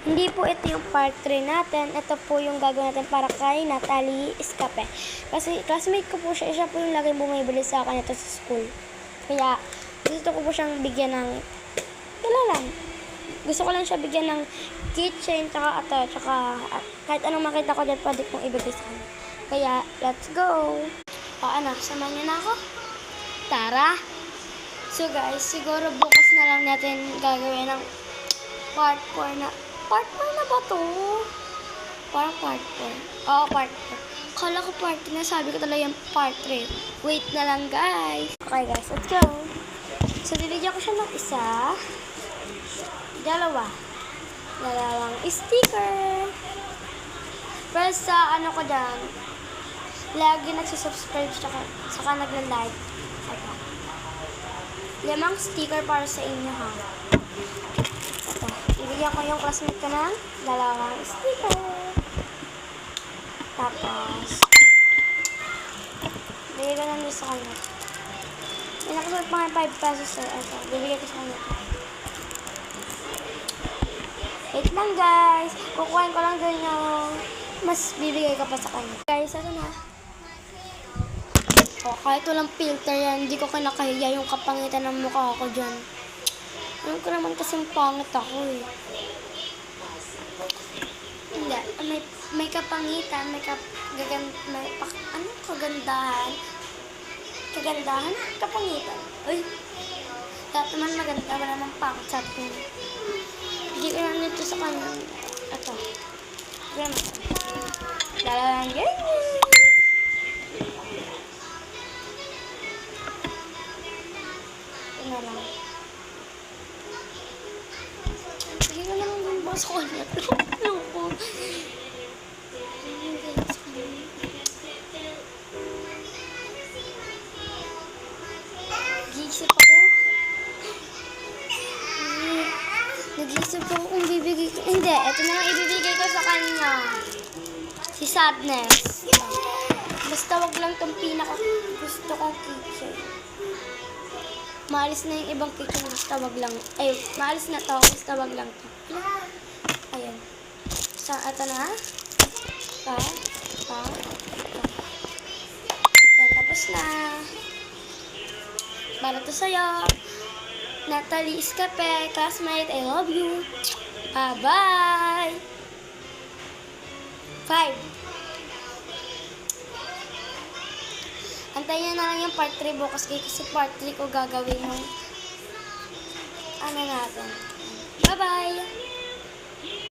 Hindi po ito yung part 3 natin. Ito po yung gagawin natin para kay Natalie Escape. Kasi classmate ko po siya. Siya po yung laging bumibili sa akin ito sa school. Kaya gusto ko po siyang bigyan ng wala lang. Gusto ko lang siya bigyan ng keychain, tsaka kahit anong makita ko dyan, pwede kong ibigay sa kanya. Kaya, let's go! O ano, samahan niyo na ako? Tara! So guys, siguro bukas na lang natin gagawin ng part 4 na. Part 4 na ba to? Parang part 4. Oo, part 4. Kala ko part 3 na, sabi ko talaga yung part 3. Wait na lang guys. Okay guys, let's go! So, bibigyan ko siya ng isa. Dalawang sticker. Pero sa ano ko dyan, lagi nagsusubscribe saka nagla-like. Ito. 5 sticker para sa inyo ha. Ito. Ibigyan ko yung classmate ko ng 2 sticker. Tapos, bigyan ko na sa kanya. May nakasulat pa nga 5 pesos eh. Ito. Bibigyan ko sa kanya. Wait lang guys. Kukuhain ko lang din yung mas bibigay ko pa sa kanya. Guys, ano na? O, kahit walang filter yan, hindi ko kinakahiya yung kapangitan ng mukha ko dyan. Alam ko naman kasing pangit ako eh. Hindi. May kapangitan, kagandahan? Kagandahan? Kapangitan. Uy! Lahat naman maganda, wala namang pangit sa atin. Hindi ko lang nito sa kanya. Ito. Ganun. Dalang ganyan. Ito na lang. Sige ko lang yung boss ko niya. Ano po? Gisip ako. Nag-isip ko kung bibigay ko. Hindi, ito na lang ibibigay ko sa kanya. Si Sadness. Basta wag lang itong gusto kong keychain. Maalis na yung ibang keychain. Basta wag lang. Ay, maalis na to. Basta wag lang to. Ayan. So, ito na. Ayan, tapos na. Para to sa'yo. Natalie Escape, classmate, I love you. Bye-bye. 5. Antayin na lang yung part 3 bukas kasi part 3 ko gagawin yung ano natin. Bye-bye.